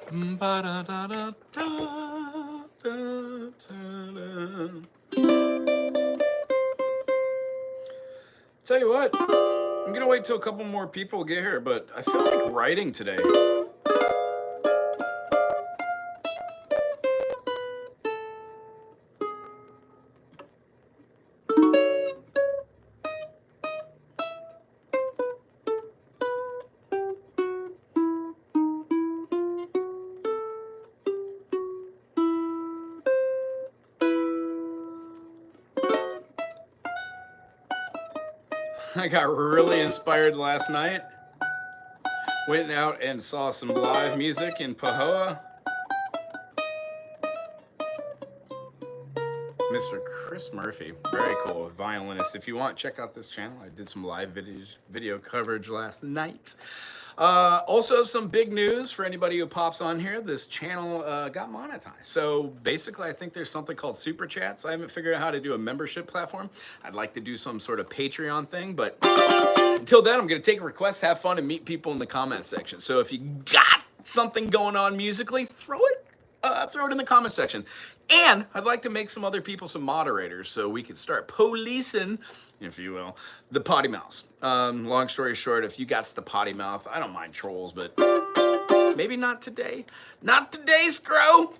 Tell you what, I'm gonna wait till a couple more people get here, but I feel like writing today. I got really inspired last night. Went out and saw some live music in Pahoa. Mr. Chris Murphy, very cool violinist. If you want, check out this channel. I did some live video coverage last night. Also, some big news for anybody who pops on here. This channel got monetized. So basically, I think there's something called Super Chats. I haven't figured out how to do a membership platform. I'd like to do some sort of Patreon thing, but until then, I'm going to take requests, have fun, and meet people in the comment section. So if you got something going on musically, throw it in the comment section. And I'd like to make some other people some moderators so we can start policing, if you will, the potty mouths. Long story short, if you got the potty mouth, I don't mind trolls, but maybe not today. Not today, Scro!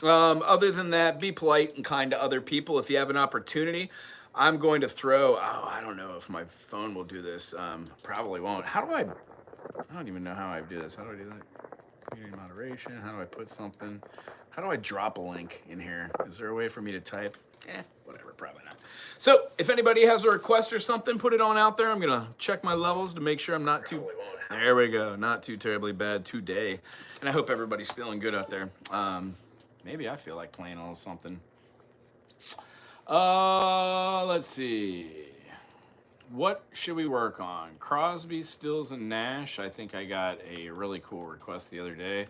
Other than that, be polite and kind to other people. If you have an opportunity, I'm going to throw, I don't know if my phone will do this. Probably won't. I don't even know how I do this. How do I do that? Community moderation, how do I put something? How do I drop a link in here? Is there a way for me to type? Whatever, probably not. So if anybody has a request or something, put it on out there. I'm gonna check my levels to make sure I'm not too, there we go, not too terribly bad today. And I hope everybody's feeling good out there. Maybe I feel like playing a little something. Let's see. What should we work on? Crosby, Stills, and Nash. I think I got a really cool request the other day.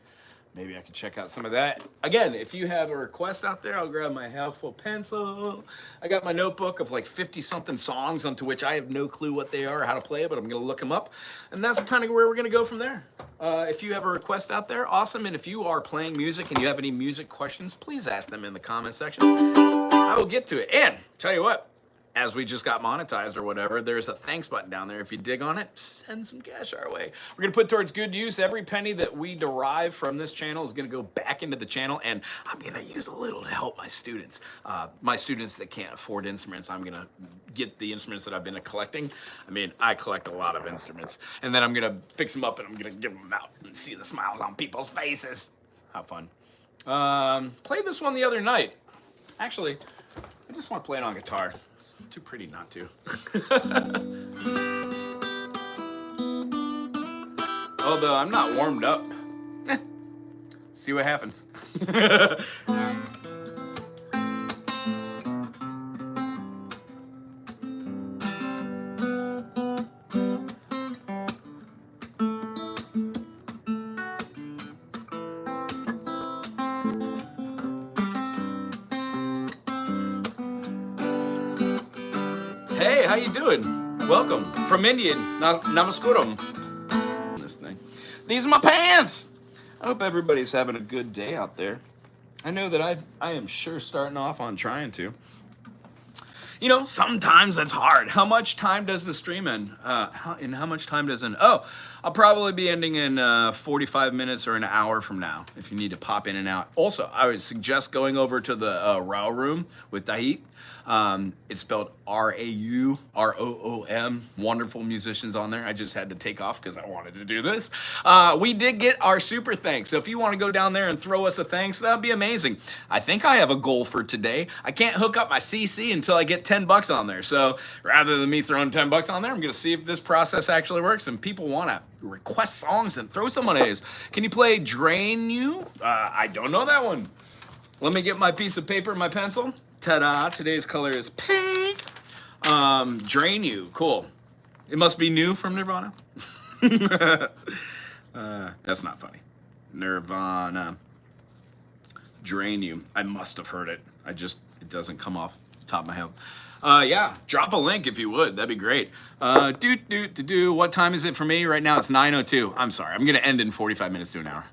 Maybe I can check out some of that. Again, if you have a request out there, I'll grab my helpful pencil. I got my notebook of like 50-something songs onto which I have no clue what they are or how to play it, but I'm going to look them up. And that's kind of where we're going to go from there. If you have a request out there, awesome. And if you are playing music and you have any music questions, please ask them in the comment section. I will get to it. And tell you what, as we just got monetized or whatever, there's a thanks button down there. If you dig on it, send some cash our way. We're going to put towards good use. Every penny that we derive from this channel is going to go back into the channel, and I'm going to use a little to help my students. My students that can't afford instruments, I'm going to get the instruments that I've been collecting. I mean, I collect a lot of instruments, and then I'm going to fix them up, and I'm going to give them out and see the smiles on people's faces. How fun. Played this one the other night. Actually, I just want to play it on guitar. It's too pretty not to. Although I'm not warmed up. See what happens. Hey, how you doing? Welcome from Indian. Namaskaram. This thing. These are my pants. I hope everybody's having a good day out there. I know that I am sure starting off on trying to. You know, sometimes that's hard. How much time does the stream end? How much time does it end? Oh, I'll probably be ending in 45 minutes or an hour from now if you need to pop in and out. Also, I would suggest going over to the Rao room with Dahit. It's spelled R-A-U-R-O-O-M. Wonderful musicians on there. I just had to take off because I wanted to do this. We did get our super thanks. So if you want to go down there and throw us a thanks, that'd be amazing. I think I have a goal for today. I can't hook up my CC until I get 10 bucks on there. So rather than me throwing 10 bucks on there, I'm going to see if this process actually works and people want to request songs and throw some A's. Can you play Drain You? I don't know that one. Let me get my piece of paper and my pencil. Ta-da, today's color is pink. Drain You, cool. It must be new from Nirvana. That's not funny. Nirvana. Drain You, I must have heard it. It doesn't come off the top of my head. Yeah, drop a link if you would, that'd be great. What time is it for me? Right now it's 9:02. I'm sorry, I'm gonna end in 45 minutes to an hour.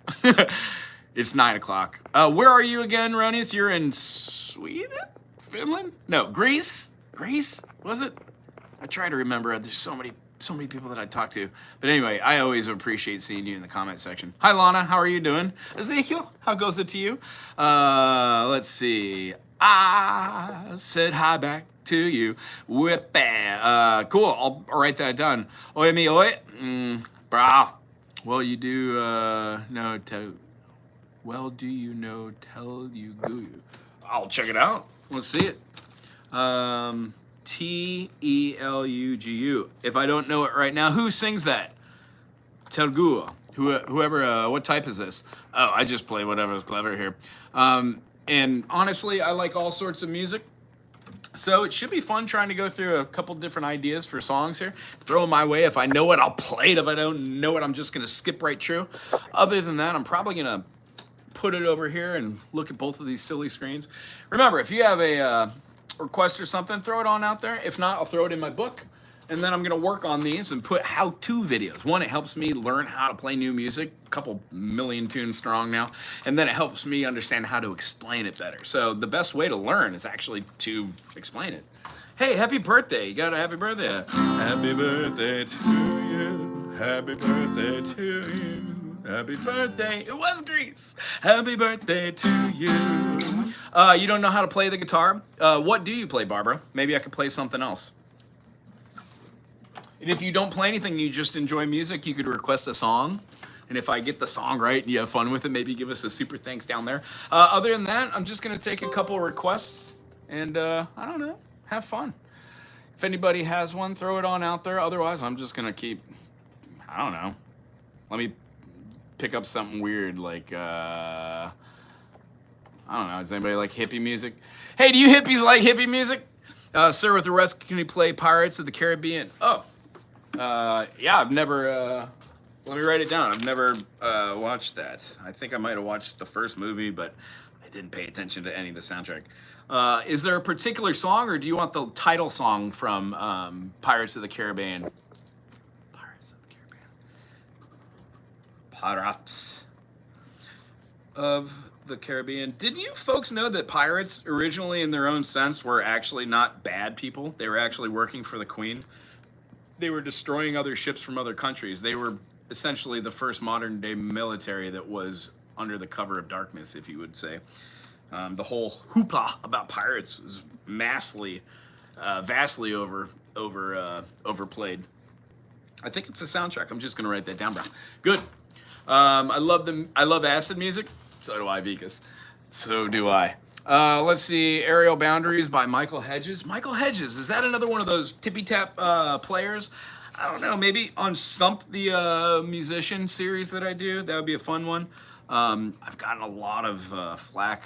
It's 9 o'clock. Where are you again, Ronies? You're in Sweden? Finland? No, Greece? Greece? Was it? I try to remember. There's so many people that I talk to. But anyway, I always appreciate seeing you in the comment section. Hi, Lana. How are you doing? Ezekiel, how goes it to you? Let's see. I said hi back to you. Whip cool. I'll write that down. Oi me oi. Brah. Well, you do know well, do you know tell you goo? I'll check it out. Let's see it. Telugu. If I don't know it right now, who sings that? Telugu. Whoever. What type is this? Oh, I just play whatever's clever here. And honestly, I like all sorts of music. So it should be fun trying to go through a couple different ideas for songs here. Throw them my way. If I know it, I'll play it. If I don't know it, I'm just going to skip right through. Other than that, I'm probably going to put it over here and look at both of these silly screens. Remember, if you have a request or something, throw it on out there. If not, I'll throw it in my book. And then I'm going to work on these and put how-to videos. One, it helps me learn how to play new music, a couple million tunes strong now. And then it helps me understand how to explain it better. So the best way to learn is actually to explain it. Hey, happy birthday. You got a happy birthday. Happy birthday to you. Happy birthday to you. Happy birthday. It was Greece. Happy birthday to you. You don't know how to play the guitar? What do you play, Barbara? Maybe I could play something else. And if you don't play anything, you just enjoy music, you could request a song. And if I get the song right and you have fun with it, maybe give us a super thanks down there. Other than that, I'm just going to take a couple requests and, I don't know, have fun. If anybody has one, throw it on out there. Otherwise, I'm just going to keep, I don't know. Let me pick up something weird like, I don't know, does anybody like hippie music? Hey, do you hippies like hippie music? Sir, with the rest, can you play Pirates of the Caribbean? Oh. Yeah, I've never, let me write it down. I've never watched that. I think I might have watched the first movie, but I didn't pay attention to any of the soundtrack. Is there a particular song, or do you want the title song from Pirates of the Caribbean? Pirates of the Caribbean. Pirates of the Caribbean. Did you folks know that pirates, originally in their own sense, were actually not bad people? They were actually working for the Queen. They were destroying other ships from other countries. They were essentially the first modern day military that was under the cover of darkness, if you would say. The whole hoopla about pirates was vastly overplayed. I think it's a soundtrack. I'm just gonna write that down, bro. Good. I love acid music. So do I, Vikas. So do I. Let's see, Aerial Boundaries by Michael Hedges. Michael Hedges, is that another one of those tippy-tap players? I don't know, maybe on Stump the Musician series that I do. That would be a fun one. I've gotten a lot of flack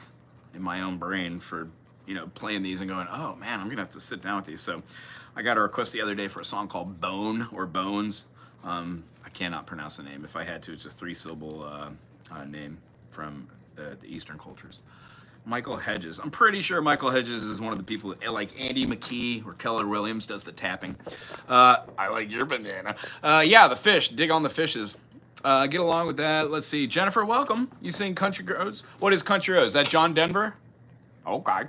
in my own brain for, you know, playing these and going, oh man, I'm gonna have to sit down with these. So I got a request the other day for a song called Bone or Bones. I cannot pronounce the name. If I had to, it's a 3-syllable name from the Eastern cultures. Michael Hedges. I'm pretty sure Michael Hedges is one of the people that, like Andy McKee or Keller Williams, does the tapping. I like your banana. Yeah, the fish. Dig on the fishes. Get along with that. Let's see. Jennifer, welcome. You sing Country Roads? What is Country Roads? Is that John Denver? Okay.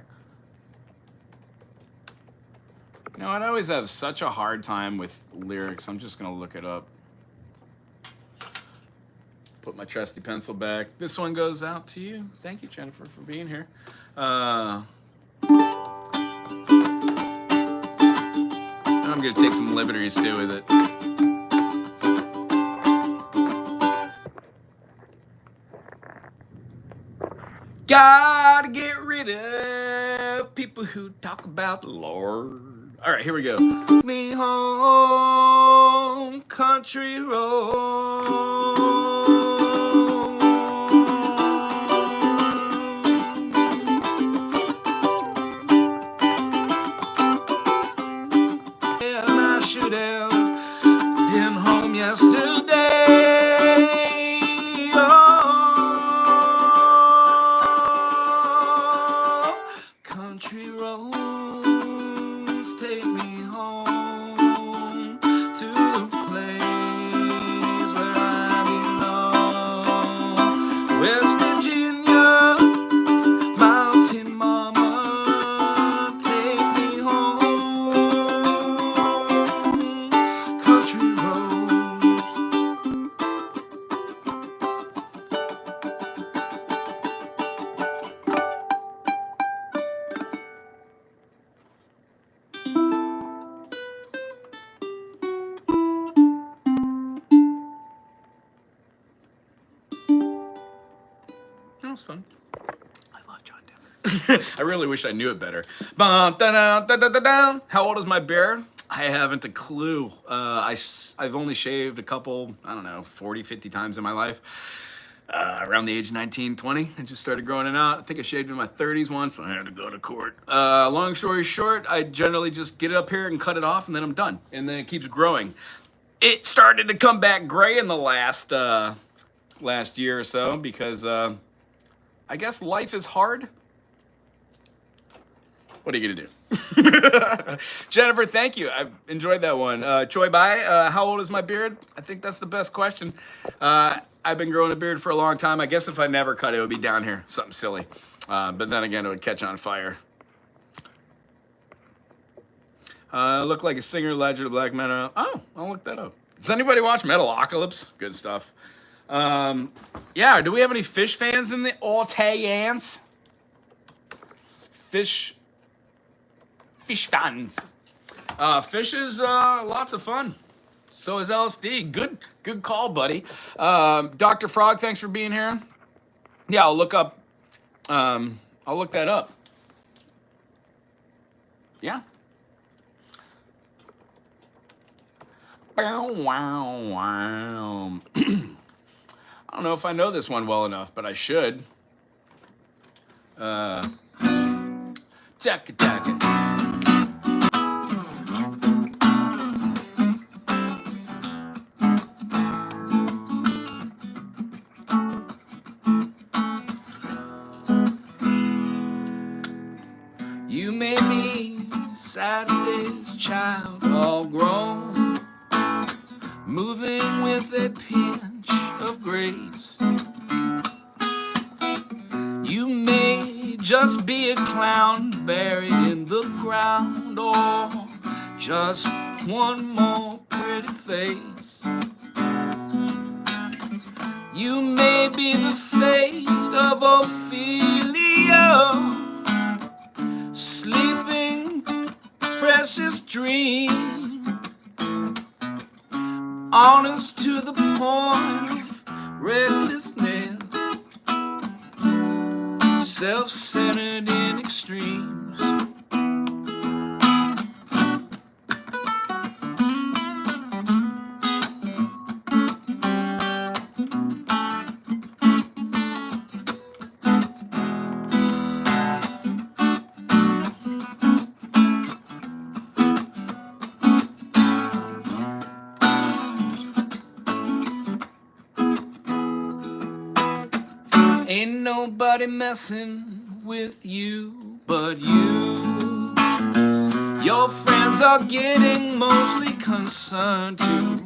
You know, I always have such a hard time with lyrics. I'm just going to look it up. Put my trusty pencil back. This one goes out to you. Thank you, Jennifer, for being here. I'm going to take some liberties, too, with it. Gotta get rid of people who talk about the Lord. All right, here we go. Me home, country road. Should have been home yesterday. Oh, country roads take me home to the place where I belong. West Virginia. was fun. I love John Denver. I really wish I knew it better. How old is my beard? I haven't a clue. I've only shaved a couple, I don't know, 40, 50 times in my life. Around the age of 19, 20, I just started growing it out. I think I shaved in my 30s once, so I had to go to court. Long story short, I generally just get it up here and cut it off, and then I'm done. And then it keeps growing. It started to come back gray in the last year or so because I guess life is hard. What are you gonna do? Jennifer, thank you. I've enjoyed that one. Choi Bai, how old is my beard? I think that's the best question. I've been growing a beard for a long time. I guess if I never cut it, it would be down here. Something silly. But then again, it would catch on fire. Look like a singer, legend of black metal. Oh, I'll look that up. Does anybody watch Metalocalypse? Good stuff. Yeah, do we have any Fish fans in the audience? Fish fans. Fish is lots of fun. So is LSD. Good call, buddy. Dr. Frog, thanks for being here. Yeah, I'll look that up. Yeah. Wow, wow. I don't know if I know this one well enough, but I should. Taka. You made me Saturday's child, all grown, moving with a pinch of grace. You may just be a clown buried in the ground, or just one more pretty face. You may be the fate of Ophelia, sleeping precious dream, honest to the point of recklessness, self-centered in extremes. Ain't nobody messing with you but you. Your friends are getting mostly concerned too.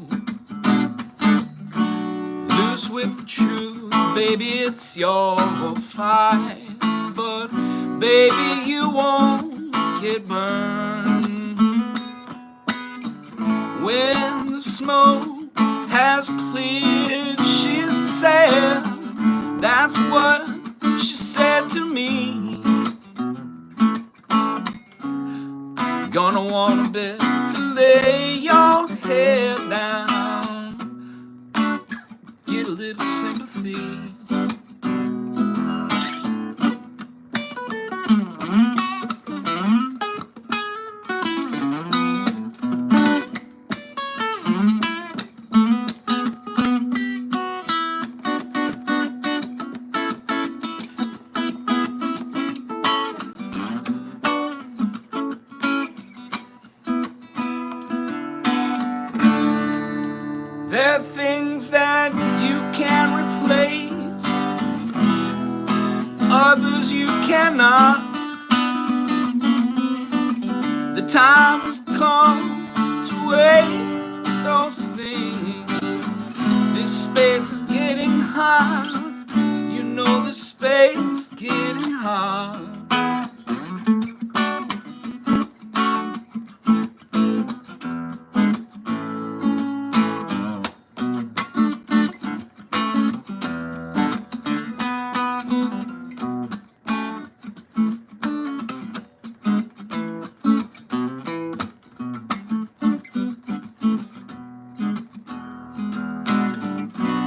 Loose with the truth, baby, it's your fight. But baby, you won't get burned. When the smoke has cleared, she said, that's what she said to me. Gonna want a bit to lay your head down, get a little sympathy. There are things that you can replace, others you cannot. The time has come to weigh those things. This space is getting hot. You know this space is getting hot.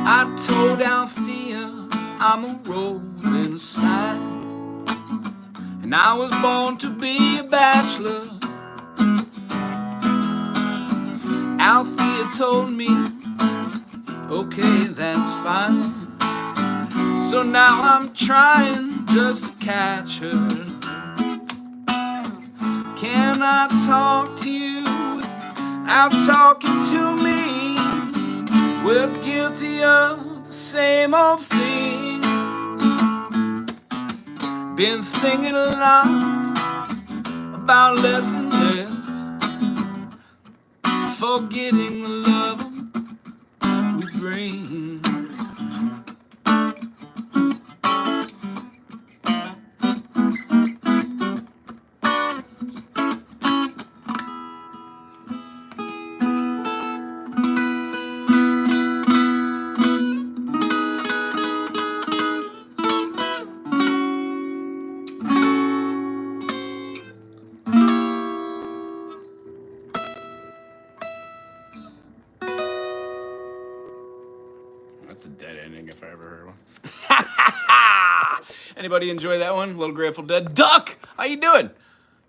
I told Althea I'm a rolling sign, and I was born to be a bachelor. Althea told me, okay, that's fine. So now I'm trying just to catch her. Can I talk to you without talking to me? We're guilty of the same old thing. Been thinking a lot about less and less, forgetting the love we bring. That's a dead ending if I ever heard one. Anybody enjoy that one? Little Grateful Dead. Duck, how you doing?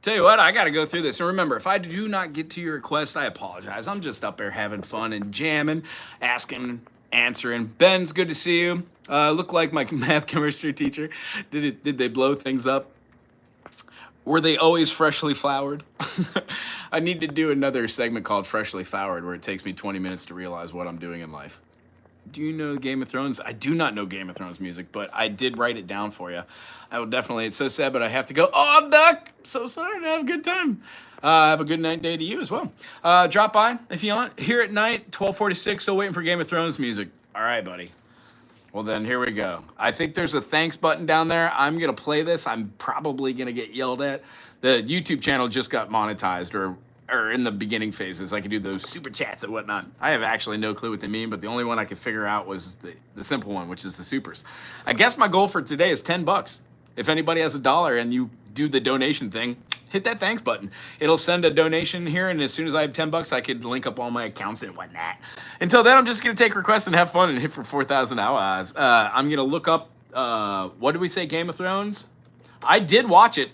Tell you what, I gotta go through this. And remember, if I do not get to your request, I apologize. I'm just up there having fun and jamming, asking, answering. Ben's, good to see you. Look like my math chemistry teacher. Did they blow things up? Were they always freshly flowered? I need to do another segment called Freshly Flowered, where it takes me 20 minutes to realize what I'm doing in life. Do you know Game of Thrones? I do not know Game of Thrones music, but I did write it down for you. I will definitely, it's so sad, but I have to go. Oh, Duck, so sorry, have a good time. Have a good night day to you as well. Drop by if you want. Here at night, 12:46, still waiting for Game of Thrones music. All right, buddy. Well, then here we go. I think there's a thanks button down there. I'm going to play this. I'm probably going to get yelled at. The YouTube channel just got monetized, or in the beginning phases. I could do those super chats and whatnot. I have actually no clue what they mean, but the only one I could figure out was the simple one, which is the supers. I guess my goal for today is $10. If anybody has $1 and you do the donation thing, hit that thanks button. It'll send a donation here, and as soon as I have $10, I could link up all my accounts and whatnot. Until then, I'm just gonna take requests and have fun and hit for 4,000 hours. I'm gonna look up, what did we say, Game of Thrones? I did watch it.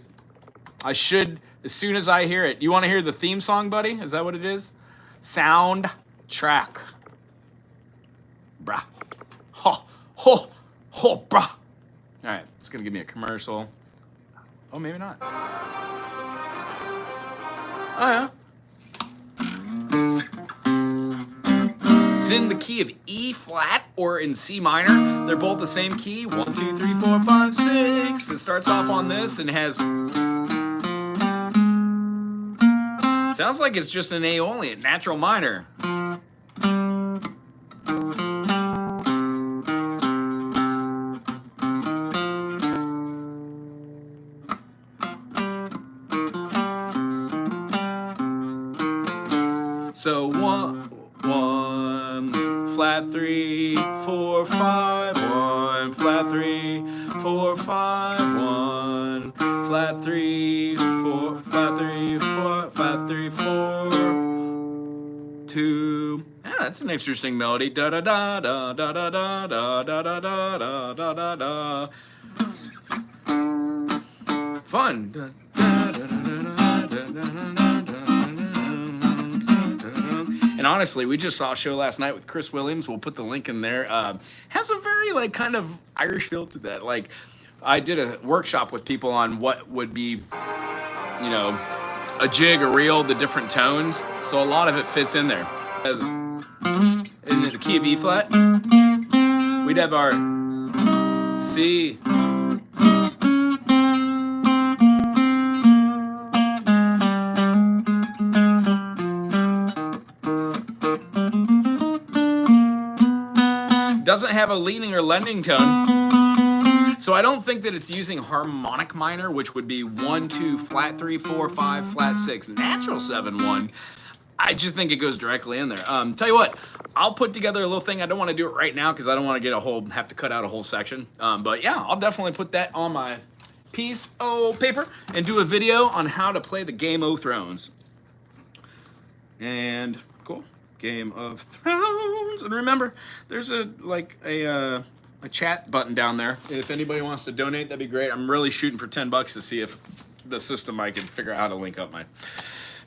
I should, as soon as I hear it. You wanna hear the theme song, buddy? Is that what it is? Soundtrack. Brah. Ho, ho, ho, brah. All right, it's gonna give me a commercial. Oh, maybe not. Oh, yeah. It's in the key of E flat or in C minor. They're both the same key. 1, 2, 3, 4, 5, 6. It starts off on this and has. Sounds like it's just an Aeolian, natural minor. So 1, flat 3, 4, 5, 1, flat 3, 4, 5, 1, flat 3, 4, flat 3, 4, flat 3, 4, 2. Yeah, that's an interesting melody. Da da da da da da da da da da da da da da. Fun. And honestly, we just saw a show last night with Chris Williams. We'll put the link in there. Has a very like kind of Irish feel to that. Like, I did a workshop with people on what would be, you know, a jig, a reel, the different tones. So a lot of it fits in there. As in the key of E flat, we'd have our C. Doesn't have a leading or lending tone. So I don't think that it's using harmonic minor, which would be 1, 2, flat 3, 4, 5, flat 6, natural 7, 1. I just think it goes directly in there. Tell you what, I'll put together a little thing. I don't want to do it right now because I don't want to have to cut out a whole section. But yeah, I'll definitely put that on my piece of paper and do a video on how to play the Game of Thrones. And cool. Game of Thrones. And remember, there's a chat button down there. If anybody wants to donate, that'd be great. I'm really shooting for $10 to see if the system I can figure out how to link up my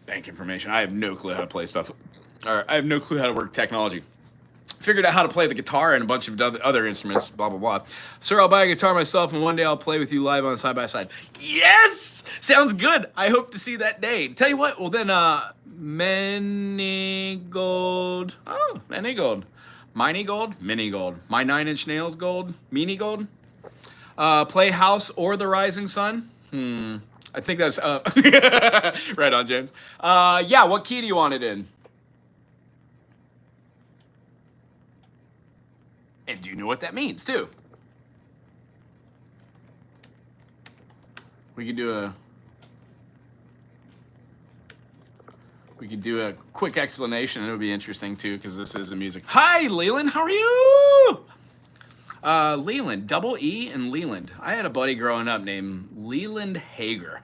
bank information. I have no clue how to play stuff, or I have no clue how to work technology. Figured out how to play the guitar and a bunch of other instruments, blah, blah, blah. Sir, I'll buy a guitar myself, and one day I'll play with you live on Side by Side. Yes! Sounds good. I hope to see that day. Tell you what, well then, Many-Gold. Oh, Many-Gold. Mini-Gold? Mini-Gold. My 9-inch nails gold? Meanie-Gold? Play House or The Rising Sun? I think that's, right on, James. Yeah, what key do you want it in? And do you know what that means, too? We could do a quick explanation, and it would be interesting, too, because this is the music. Hi, Leland, how are you? Leland, double E and Leland. I had a buddy growing up named Leland Hager.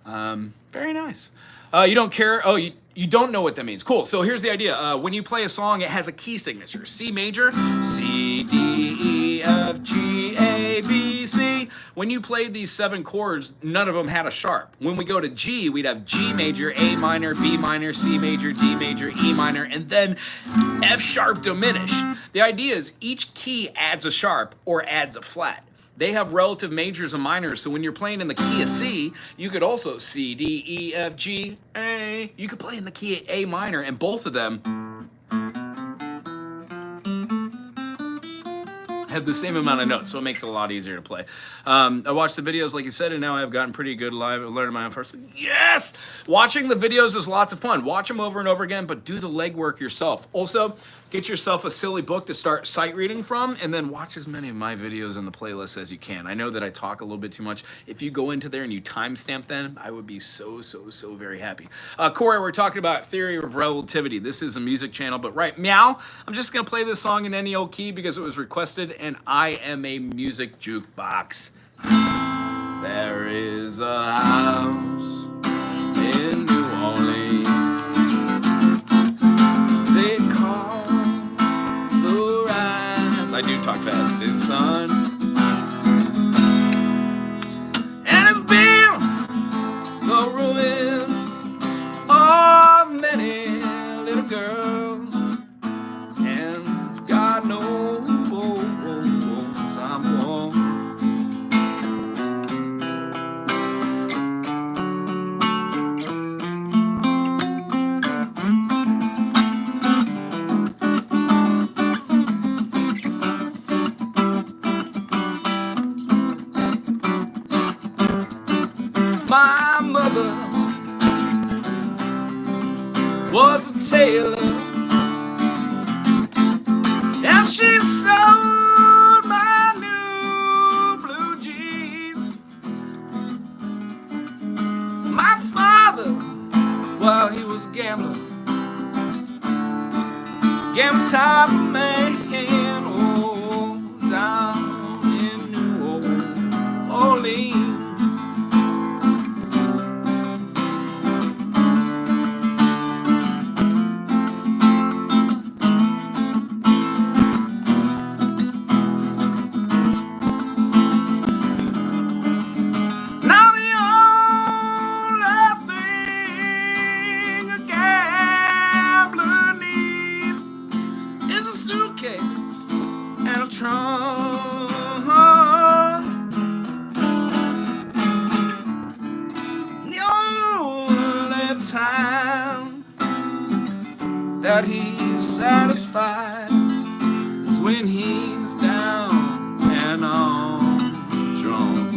Very nice. You don't care? Oh, you don't know what that means. Cool. So here's the idea. When you play a song, it has a key signature. C major, C, D, E, F, G, A, B, C. When you played these 7 chords, none of them had a sharp. When we go to G, we'd have G major, A minor, B minor, C major, D major, E minor, and then F sharp diminished. The idea is each key adds a sharp or adds a flat. They have relative majors and minors, so when you're playing in the key of C, you could also C, D, E, F, G, A. You could play in the key of A minor, and both of them have the same amount of notes, so it makes it a lot easier to play. I watched the videos, like you said, and now I've gotten pretty good live at learning my own first. Yes! Watching the videos is lots of fun. Watch them over and over again, but do the legwork yourself. Also, get yourself a silly book to start sight reading from, and then watch as many of my videos in the playlist as you can. I know that I talk a little bit too much. If you go into there and you timestamp them, I would be so very happy. Corey, we're talking about theory of relativity. This is a music channel, but right, meow. I'm just gonna play this song in any old key because it was requested, and I am a music jukebox. There is a house in New Orleans they call the Rise. I do talk fast, it's son. And it's built the ruin of many little girls, and God knows I'm born. My mother was a tailor, and she sewed my new blue jeans. My father, well, he was a gambler, gambling type of man, oh, down in New Orleans. That he's satisfied is when he's down and on drunk.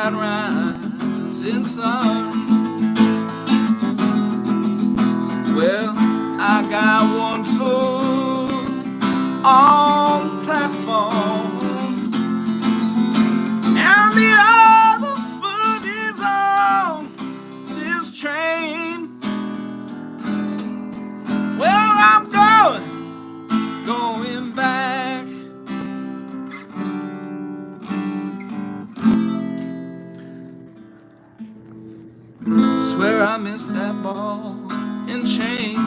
that rising sun. Well, I got one foot on the platform, and the other foot is on this train. Well, I'm going back. Swear I missed that ball and chain.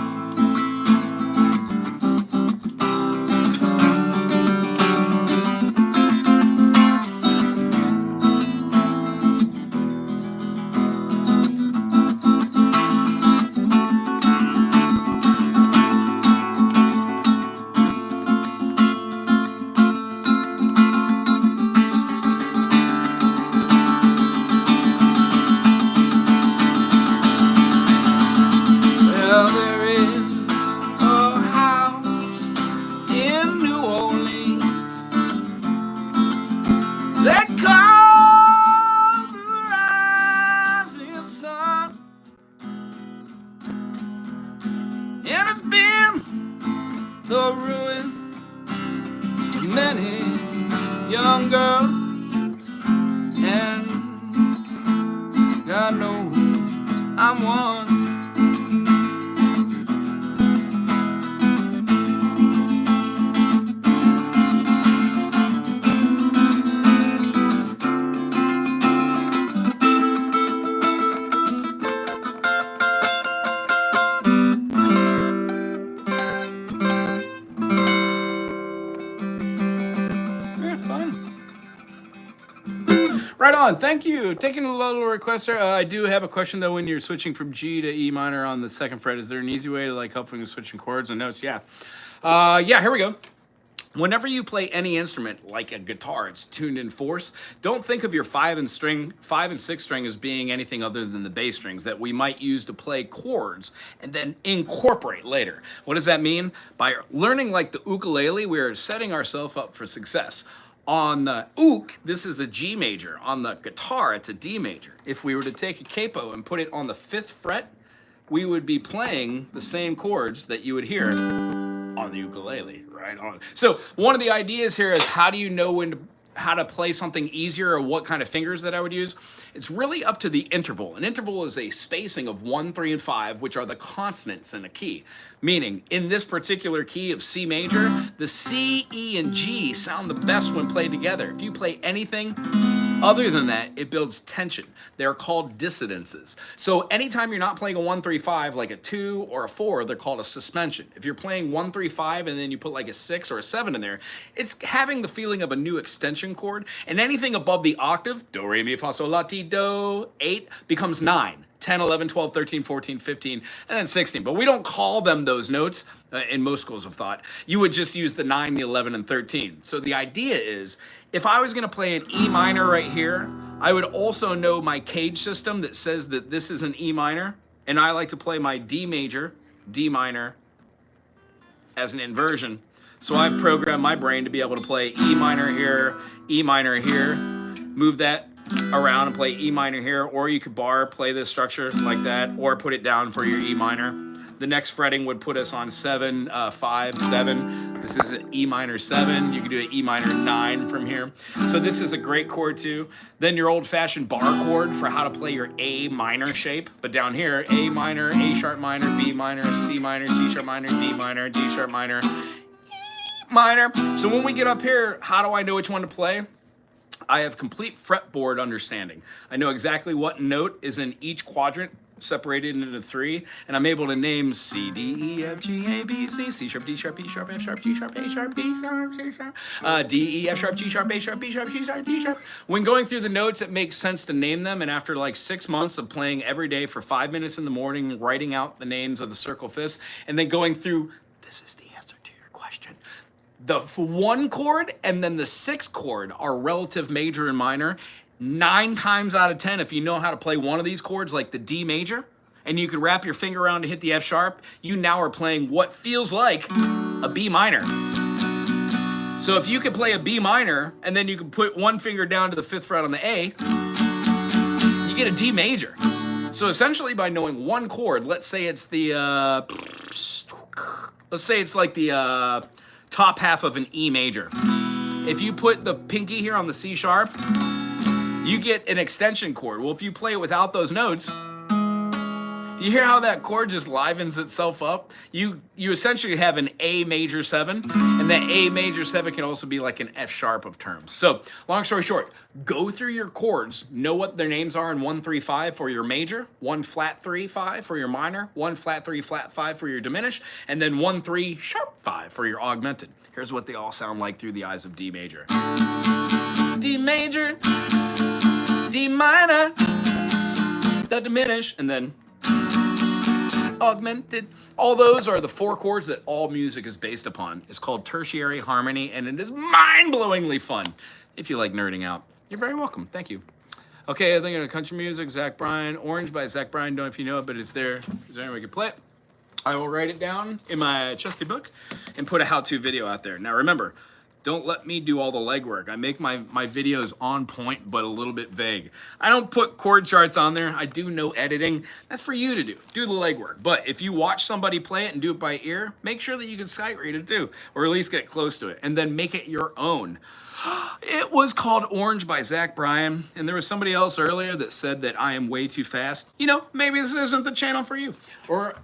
Well, there is a house in New Orleans they call the rising sun, and it's been the ruin of many young girls, and God knows I'm one. Right on. Thank you. Taking a little request there. I do have a question though. When you're switching from G to E minor on the second fret, is there an easy way to like help when you're switching chords and notes? Yeah. Yeah. Here we go. Whenever you play any instrument like a guitar, it's tuned in fourths. Don't think of your 5 and 6 string as being anything other than the bass strings that we might use to play chords and then incorporate later. What does that mean? By learning like the ukulele, we're setting ourselves up for success. On the ook, this is a G major. On the guitar, it's a D major. If we were to take a capo and put it on the 5th fret, we would be playing the same chords that you would hear on the ukulele, right on. So one of the ideas here is how do you know how to play something easier or what kind of fingers that I would use? It's really up to the interval. An interval is a spacing of 1, 3, and 5, which are the consonants in a key. Meaning, in this particular key of C major, the C, E, and G sound the best when played together. If you play anything other than that, it builds tension. They're called dissonances. So anytime you're not playing a 1, 3, 5, like a 2 or a 4, they're called a suspension. If you're playing 1, 3, 5, and then you put like a 6 or a 7 in there, it's having the feeling of a new extension chord. And anything above the octave, do, re, mi, fa, sol, la, ti, do, 8, becomes 9. 10, 11, 12, 13, 14, 15, and then 16. But we don't call them those notes in most schools of thought. You would just use the 9, the 11, and 13. So the idea is, if I was going to play an E minor right here, I would also know my cage system that says that this is an E minor, and I like to play my D major, D minor, as an inversion. So I've programmed my brain to be able to play E minor here, move that around and play E minor here, or you could play this structure like that, or put it down for your E minor. The next fretting would put us on 7, 5, 7. This is an E minor 7. You can do an E minor 9 from here. So this is a great chord too. Then your old-fashioned bar chord for how to play your A minor shape. But down here, A minor, A sharp minor, B minor, C minor, C sharp minor, D minor, D sharp minor, E minor. So when we get up here, how do I know which one to play? I have complete fretboard understanding. I know exactly what note is in each quadrant, separated into 3, and I'm able to name C, D, E, F, G, A, B, C, C sharp, D sharp, E sharp, F sharp, G sharp, A sharp, B sharp, C sharp, D, E, F sharp, G sharp, A sharp, B sharp, C sharp, D sharp. When going through the notes, it makes sense to name them, and after like 6 months of playing every day for 5 minutes in the morning, writing out the names of the circle fifths, and then going through, this is the answer to your question. The 1 chord and then the 6th chord are relative major and minor. 9 times out of 10, if you know how to play one of these chords, like the D major, and you could wrap your finger around to hit the F sharp, you now are playing what feels like a B minor. So if you could play a B minor, and then you could put one finger down to the 5th fret on the A, get a D major. So essentially by knowing one chord, let's say it's the, like the top half of an E major. If you put the pinky here on the C sharp, you get an extension chord. Well, if you play it without those notes, you hear how that chord just livens itself up? You essentially have an A major 7, and that A major 7 can also be like an F sharp of terms. So, long story short, go through your chords, know what their names are in 1, 3, 5 for your major, 1 flat 3, 5 for your minor, 1 flat 3, flat 5 for your diminished, and then 1, 3, sharp 5 for your augmented. Here's what they all sound like through the eyes of D major. D major, D minor, the diminished, and then augmented. All those are the 4 chords that all music is based upon. It's called tertiary harmony, and it is mind-blowingly fun. If you like nerding out, you're very welcome. Thank you. Okay, I think of country music, Zach Bryan. Orange by Zach Bryan. Don't know if you know it, but it's there. Is there any way we can play it? I will write it down in my trusty book and put a how-to video out there. Now remember, don't let me do all the legwork. I make my videos on point, but a little bit vague. I don't put chord charts on there. I do no editing. That's for you to do. Do the legwork. But if you watch somebody play it and do it by ear, make sure that you can sight read it too, or at least get close to it, and then make it your own. It was called Orange by Zach Bryan, and there was somebody else earlier that said that I am way too fast. You know, maybe this isn't the channel for you. Or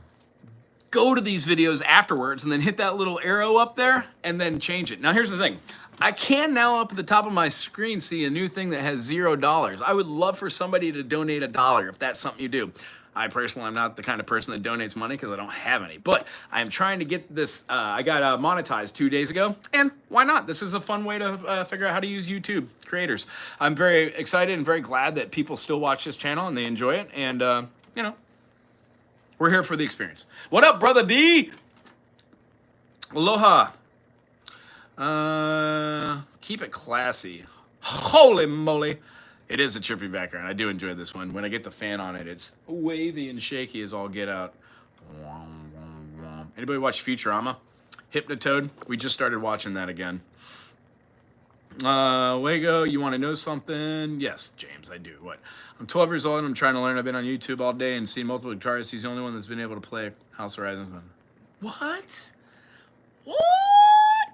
go to these videos afterwards and then hit that little arrow up there and then change it. Now here's the thing. I can now up at the top of my screen see a new thing that has $0. I would love for somebody to donate $1 if that's something you do. I personally am not the kind of person that donates money because I don't have any, but I'm trying to get this, I got monetized 2 days ago, and why not? This is a fun way to figure out how to use YouTube creators. I'm very excited and very glad that people still watch this channel and they enjoy it, and you know, we're here for the experience. What up, brother D? Aloha. Keep it classy. Holy moly. It is a trippy background. I do enjoy this one. When I get the fan on it, it's wavy and shaky as all get out. Anybody watch Futurama? Hypnotoad? We just started watching that again. Wago, you want to know something? Yes, James, I do. What? I'm 12 years old and I'm trying to learn. I've been on YouTube all day and seen multiple guitarists. He's the only one that's been able to play House Horizon. What? What?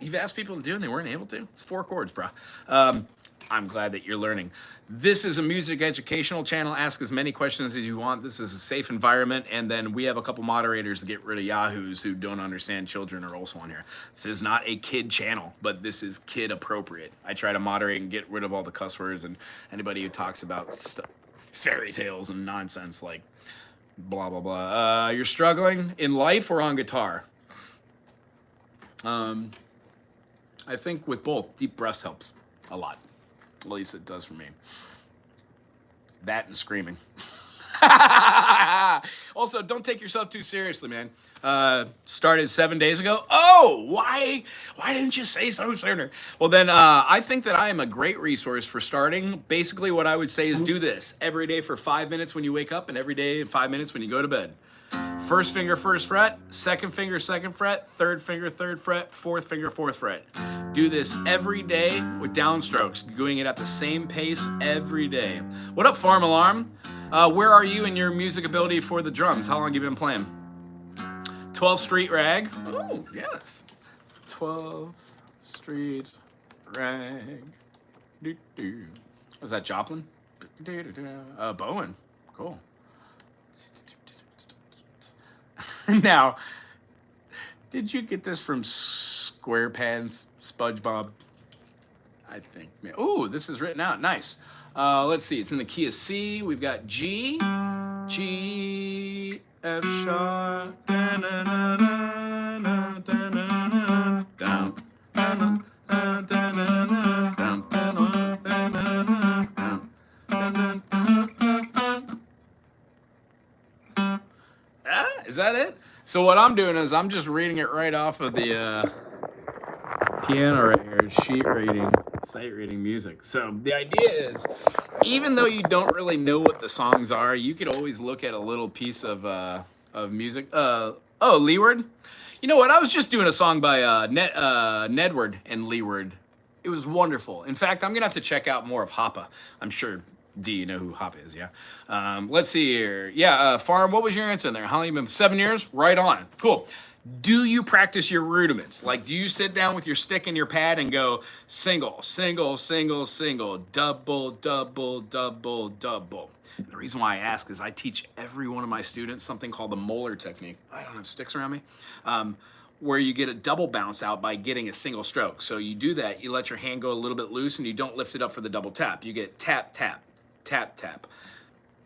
You've asked people to do and they weren't able to? It's 4 chords, bro. I'm glad that you're learning. This is a music educational channel. Ask as many questions as you want. This is a safe environment. And then we have a couple moderators to get rid of yahoos who don't understand children are also on here. This is not a kid channel, but this is kid appropriate. I try to moderate and get rid of all the cuss words and anybody who talks about stuff, fairy tales and nonsense like blah, blah, blah. You're struggling in life or on guitar? I think with both, deep breaths helps a lot. At least it does for me. That and screaming. Also, don't take yourself too seriously, man. Started 7 days ago. Oh, why didn't you say so sooner? Well, then I think that I am a great resource for starting. Basically, what I would say is do this every day for 5 minutes when you wake up and every day in 5 minutes when you go to bed. First finger, first fret, second finger, second fret, third finger, third fret, fourth finger, fourth fret. Do this every day with downstrokes, doing it at the same pace every day. What up, Farm Alarm? Where are you in your music ability for the drums? How long have you been playing? 12th Street Rag. Oh, yes. 12th Street Rag. Was that Joplin? Bowen. Cool. Now, did you get this from SquarePants, SpongeBob? I think. Oh, this is written out. Nice. Let's see. It's in the key of C. We've got G, G, F sharp, down, is that it? So what I'm doing is I'm just reading it right off of the piano right here, sheet reading, sight reading music. So the idea is, even though you don't really know what the songs are, you could always look at a little piece of music. Oh, Leeward. You know what? I was just doing a song by Nedward and Leeward. It was wonderful. In fact, I'm gonna have to check out more of Hoppa. I'm sure D, you know who Hop is, yeah. Let's see here. Yeah, Farm, what was your answer there? How long you been? 7 years? Right on. Cool. Do you practice your rudiments? Like, do you sit down with your stick and your pad and go single, single, single, single, double, double, double, double? And the reason why I ask is I teach every one of my students something called the molar technique. I don't have sticks around me. Where you get a double bounce out by getting a single stroke. So you do that, you let your hand go a little bit loose and you don't lift it up for the double tap. You get tap, tap, tap, tap.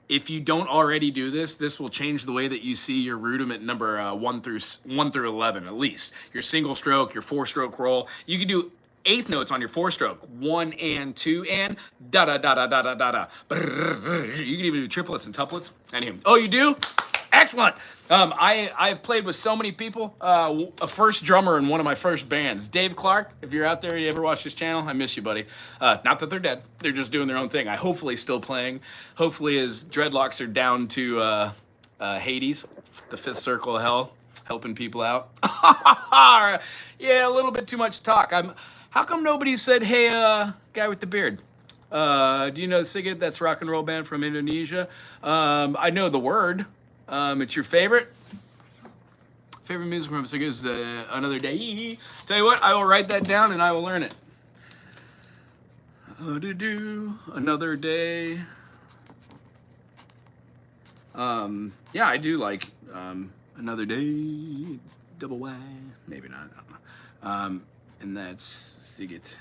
If you don't already do this, this will change the way that you see your rudiment number 1 through 11 at least. Your single stroke, your 4-stroke roll. You can do eighth notes on your 4-stroke. 1 and 2 and da da da da da da da da. You can even do triplets and tuplets. Anywho, oh, you do? Excellent. I've played with so many people. A first drummer in one of my first bands, Dave Clark. If you're out there, you ever watch this channel, I miss you, buddy. Not that they're dead. They're just doing their own thing. I hopefully still playing. Hopefully his dreadlocks are down to Hades, the 5th circle of hell, helping people out. Yeah, a little bit too much talk. How come nobody said, hey, guy with the beard? Do you know Sigit? That's rock and roll band from Indonesia. I know the word. It's your favorite music from Sigit is Another Day. Tell you what, I will write that down and I will learn it. Another Day. Yeah, I do like Another Day, double Y. Maybe not. I don't know. And that's Sigit.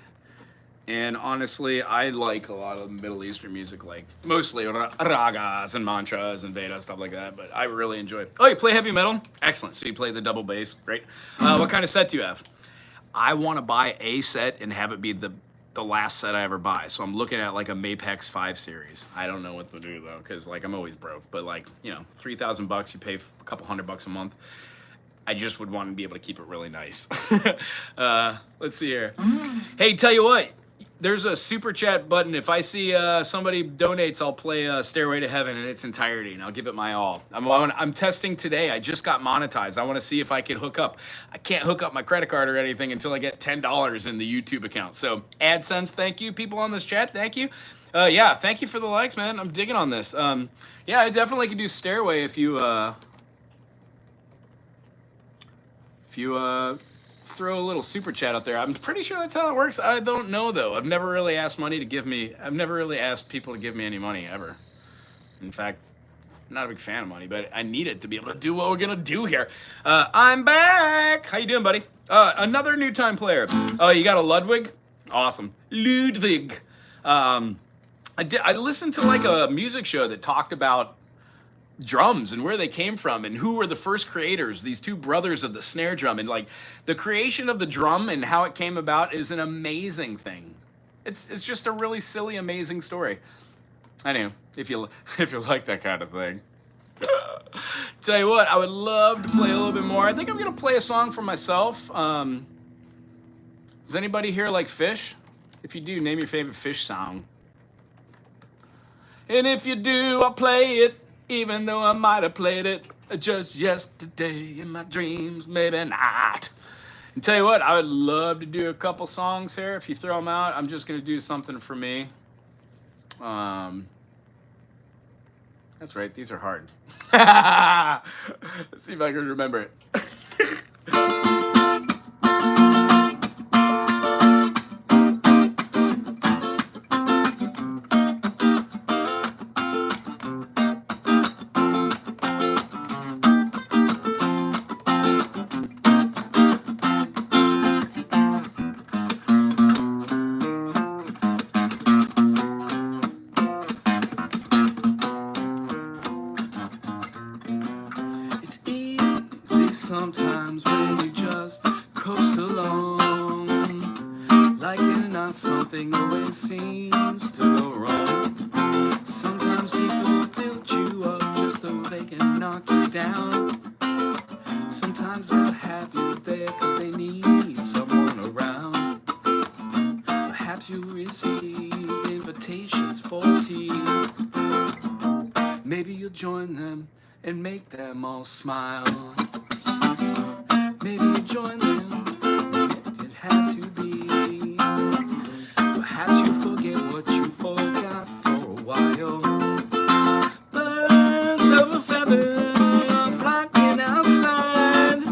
And honestly, I like a lot of Middle Eastern music, like mostly ragas and mantras and Veda, stuff like that, but I really enjoy it. Oh, you play heavy metal? Excellent. So you play the double bass. Great. What kind of set do you have? I want to buy a set and have it be the last set I ever buy. So I'm looking at like a Mapex 5 series. I don't know what to do though, because like I'm always broke, but like, you know, $3,000, you pay a couple $100 a month. I just would want to be able to keep it really nice. Let's see here. Hey, tell you what. There's a super chat button. If I see somebody donates, I'll play Stairway to Heaven in its entirety, and I'll give it my all. I'm testing today. I just got monetized. I want to see if I can hook up. I can't hook up my credit card or anything until I get $10 in the YouTube account. So AdSense, thank you. People on this chat, thank you. Yeah, thank you for the likes, man. I'm digging on this. Yeah, I definitely can do Stairway if you throw a little super chat out there. I'm pretty sure that's how it works. I don't know though. I've never really asked I've never really asked people to give me any money ever. In fact, I'm not a big fan of money, but I need it to be able to do what we're gonna do here. I'm back. How you doing, buddy? Another new time player. Oh, you got a Ludwig? Awesome. Ludwig. I listened to like a music show that talked about drums and where they came from and who were the first creators, these two brothers of the snare drum, and like the creation of the drum and how it came about is an amazing thing. It's just a really silly, amazing story. Anyway, if you like that kind of thing. Tell you what, I would love to play a little bit more. I think I'm gonna play a song for myself. Does anybody here like Fish? If you do, name your favorite Fish song. And if you do, I'll play it. Even though I might have played it just yesterday in my dreams, maybe not. And tell you what, I would love to do a couple songs here. If you throw them out, I'm just going to do something for me. That's right, these are hard. Let's see if I can remember it. Sometimes when you just coast along, like you're not something always seems to go wrong. Sometimes people build you up just so they can knock you down. Sometimes they'll have you there cause they need someone around. Perhaps you receive invitations for tea. Maybe you'll join them and make them all smile. Maybe you join them, it had to be. Perhaps you forget what you forgot for a why, oh. Birds of a feather are flocking outside.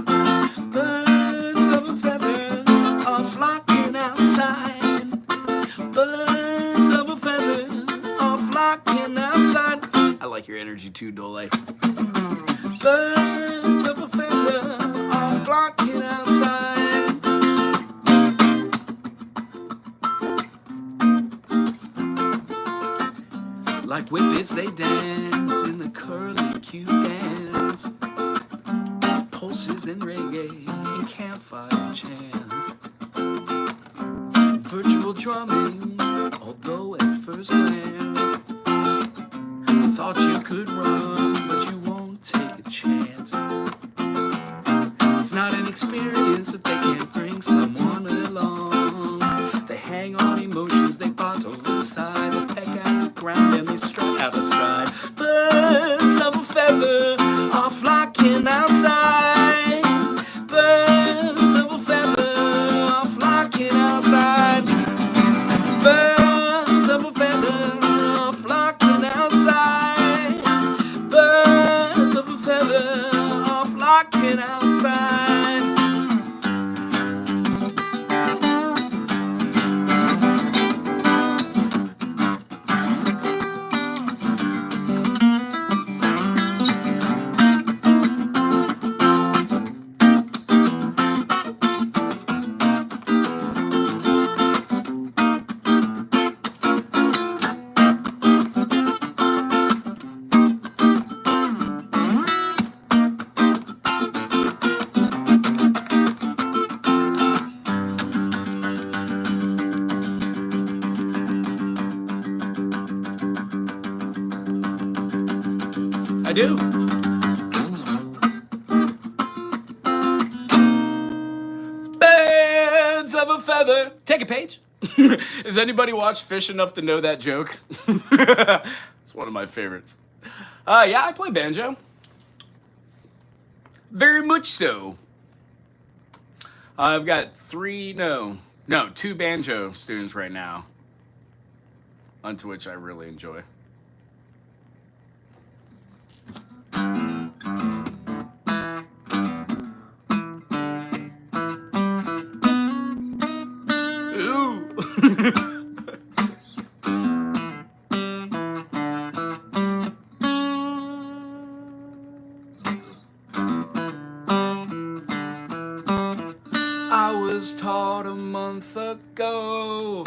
Birds of a feather are flocking outside. Birds of a feather are flocking outside. I like your energy too, Dole. Birds of a feather are flocking outside. Like whippets they dance in the curly cute dance, pulses and reggae and campfire chants, virtual drumming, although at first glance thought you could run, but you won't take a chance. It's not an experience if they can't bring someone along. They hang on emotions, they bottle inside, they peck at the ground and they strut out a stride. Birds of a feather are flocking outside. Birds of a feather are flocking outside. Birds of a feather are flocking outside. Birds of a feather are flocking outside. I do. Birds of a feather. Take a page. Has anybody watched Fish enough to know that joke? It's one of my favorites. Yeah, I play banjo. Very much so. I've got two banjo students right now, unto which I really enjoy. Ooh. I was taught a month ago,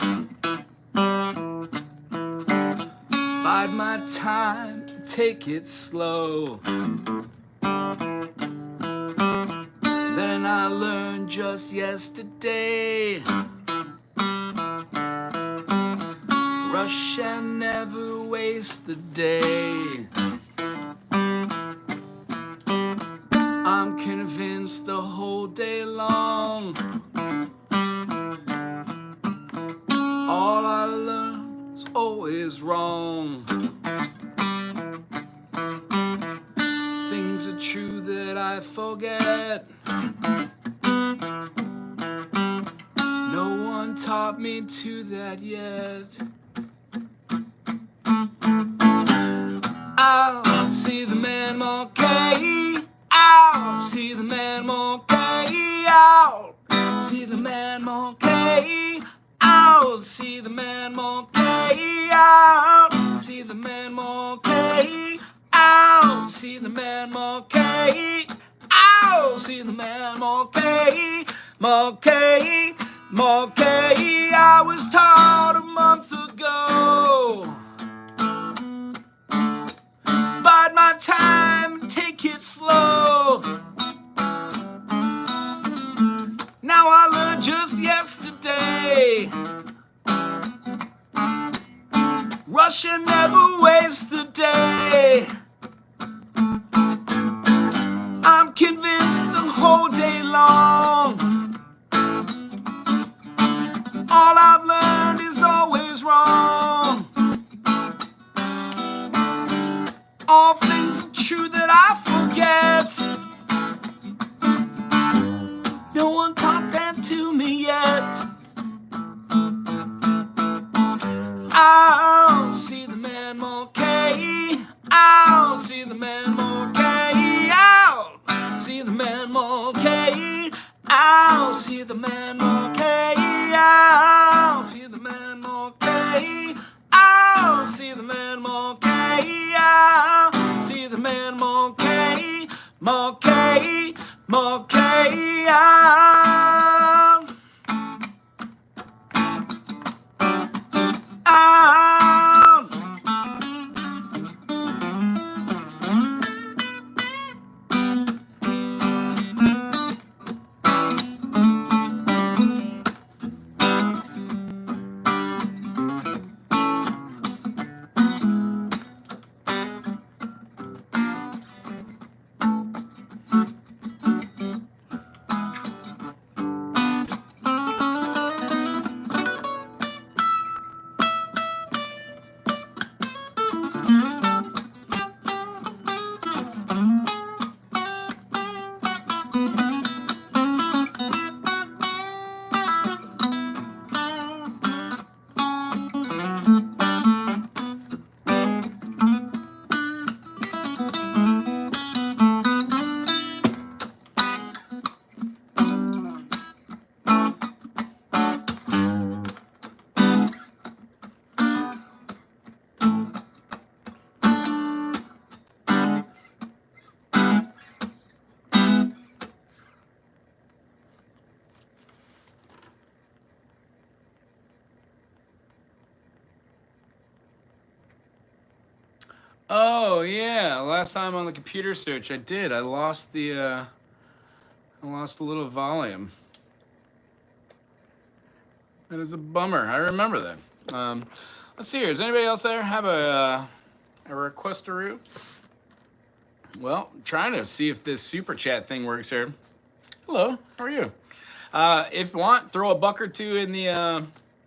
bide my time, take it slow. Then I learned just yesterday, rush and never waste the day. I'm convinced the whole day long, all I learn is always wrong. Things are true that I forget. No one taught me to that yet. I'll see the man monkey. I'll see the man monkey. I'll see the man monkey. I'll see the man monkey. I'll see the man monkey. I'll see the man monkey. I'll see the man monkey. Monkey, monkey. I was taught a month ago, bide my time, take it slow. Now I learned just yesterday, rush and never waste the day. I'm convinced the whole day long, all I've learned is always wrong. All things are true that I forget. No one taught that to me yet. I'll see the man I'll see the man Mulcahy. I'll see the man Mulcahy. I'll see the man Mulcahy. I'll see the man Mulcahy. I'll see the man Mulcahy. I'll see the man Mulcahy. Mulcahy, Mulcahy. Oh yeah, last time on the computer search I did. I lost a little volume. That is a bummer. I remember that. Let's see here. Does anybody else there have a request-a-roo? Well, I'm trying to see if this super chat thing works here. Hello, how are you? If you want, throw a buck or two in the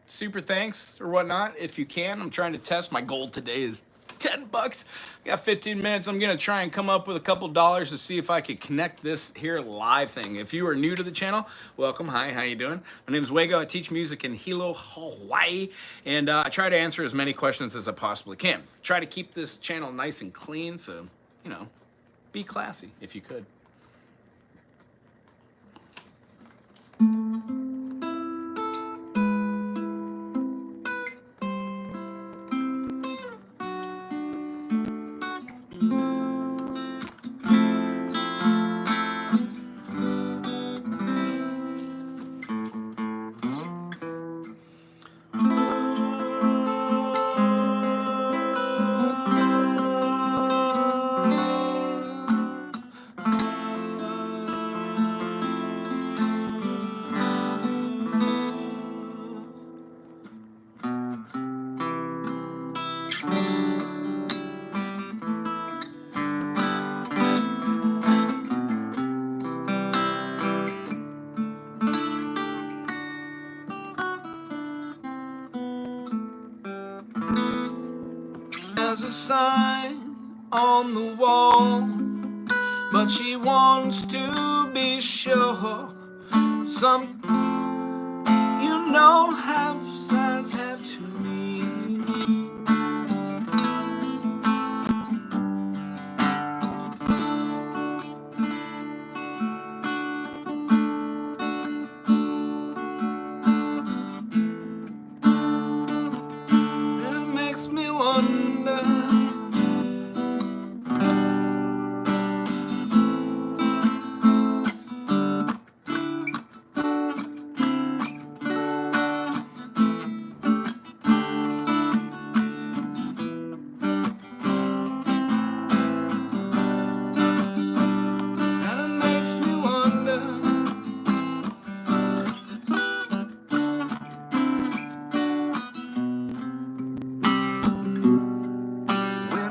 super thanks or whatnot if you can. I'm trying to test. My goal today is $10. Got 15 minutes. I'm gonna try and come up with a couple dollars to see if I could connect this here live thing. If you are new to the channel, welcome. Hi, how you doing? My name is Wago. I teach music in Hilo, Hawaii, and I try to answer as many questions as I possibly can. Try to keep this channel nice and clean, so you know, be classy if you could. There's a sign on the wall, but she wants to be sure. Some, you know, half sides have two meanings. It makes me wonder.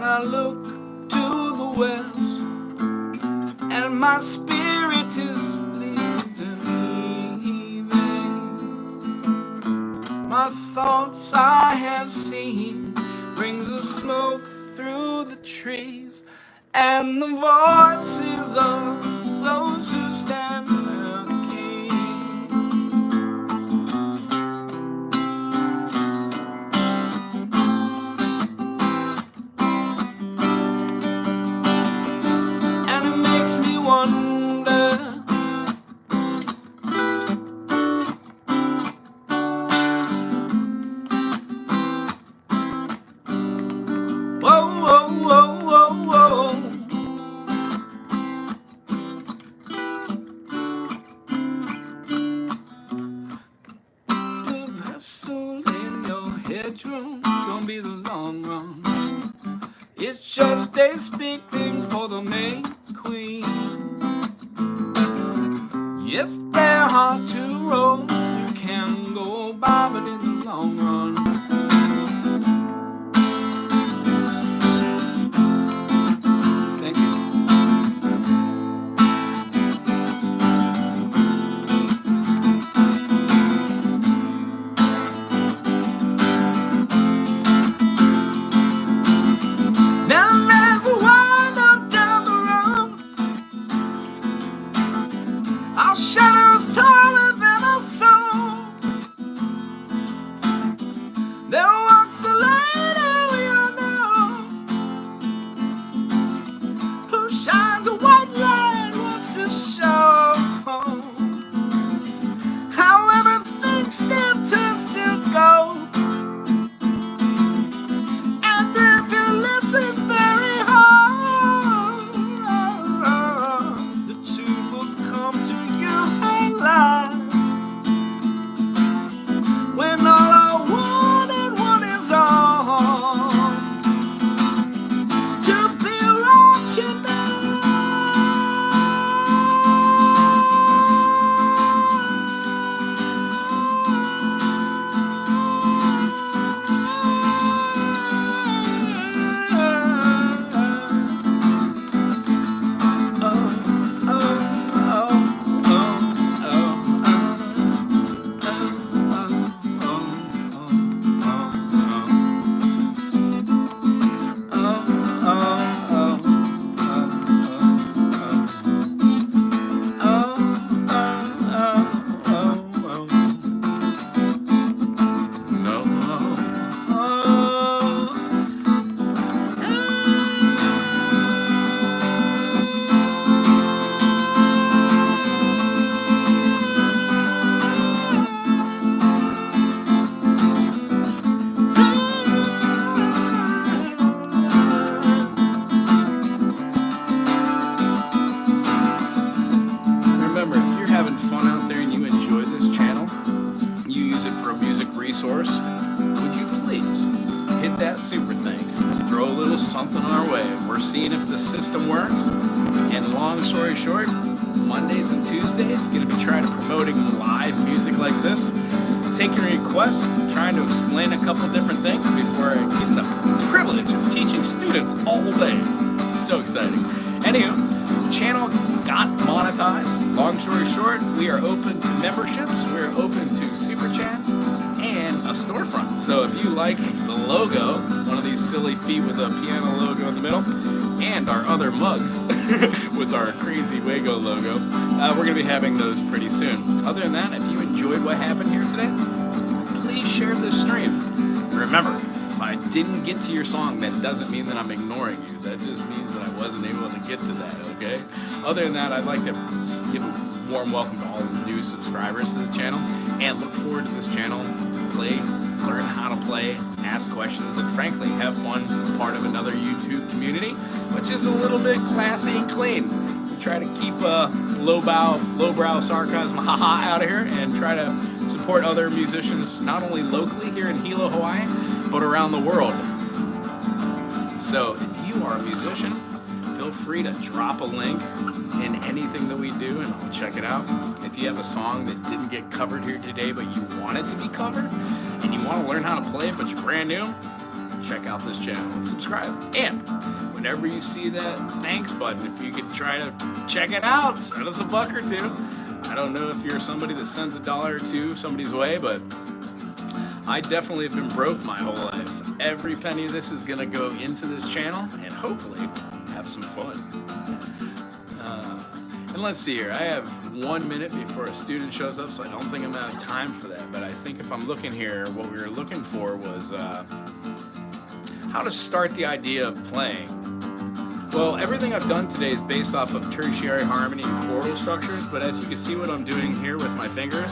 I look to the west, and my spirit is leaving. My thoughts I have seen, rings of smoke through the trees, and the voices of those who stand around the king. It's just a speaking for the May Queen. Yes, there are two roads you can go by, but in the long run, thank you. Now there's a wind up down the road, our shadows taller than our souls. There walks a lady we all know, who shines a white light, wants to show however things still to still go. And if you listen very hard, the truth will come to you at last. When all I want is all to be rocking Remember, if you're having fun out there and you enjoy this channel, you use it for a music resource, would you please hit that super thanks, throw a little something our way. We're seeing if the system works, and long story short, Mondays and Tuesdays going to be trying to promoting live music like this, taking requests, trying to explain a couple different things before I get the privilege of teaching students all day. So exciting. Anywho, the channel got monetized. Long story short, we are open to memberships, we're open to super chats, and a storefront. So if you like the logo, one of these silly feet with a piano logo in the middle, and our other mugs with our crazy Wago logo, we're going to be having those pretty soon. Other than that, if you enjoyed what happened here today, please share this stream. Remember, if I didn't get to your song, that doesn't mean that I'm ignoring you. That just means that I wasn't able to get to that, okay? Other than that, I'd like to give a warm welcome to all the new subscribers to the channel, and look forward to this channel, play, learn how to play, ask questions, and frankly, have fun, part of another YouTube community, which is a little bit classy and clean. We try to keep lowbrow sarcasm haha out of here, and try to support other musicians, not only locally here in Hilo, Hawaii, but around the world. So if you are a musician, feel free to drop a link in anything that we do and I'll check it out. If you have a song that didn't get covered here today but you want it to be covered and you want to learn how to play it but you're brand new, check out this channel and subscribe. And whenever you see that thanks button, if you could try to check it out, send us a buck or two. I don't know if you're somebody that sends $1 or $2 somebody's way, but I definitely have been broke my whole life. Every penny of this is gonna go into this channel and hopefully have some fun. And let's see here, I have 1 minute before a student shows up, so I don't think I'm gonna have time for that. But I think if I'm looking here, what we were looking for was how to start the idea of playing. Well, everything I've done today is based off of tertiary harmony and chordal structures, but as you can see what I'm doing here with my fingers,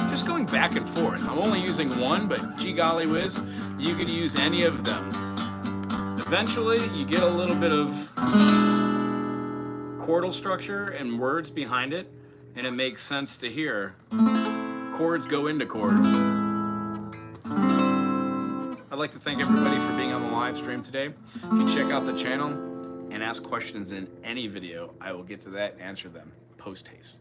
just going back and forth. I'm only using one, but gee golly whiz, you could use any of them. Eventually, you get a little bit of chordal structure and words behind it, and it makes sense to hear. Chords go into chords. I'd like to thank everybody for being on the live stream today. If you check out the channel and ask questions in any video, I will get to that and answer them post-haste.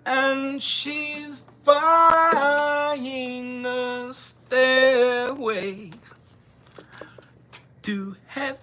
And she's buying a stairway to heaven.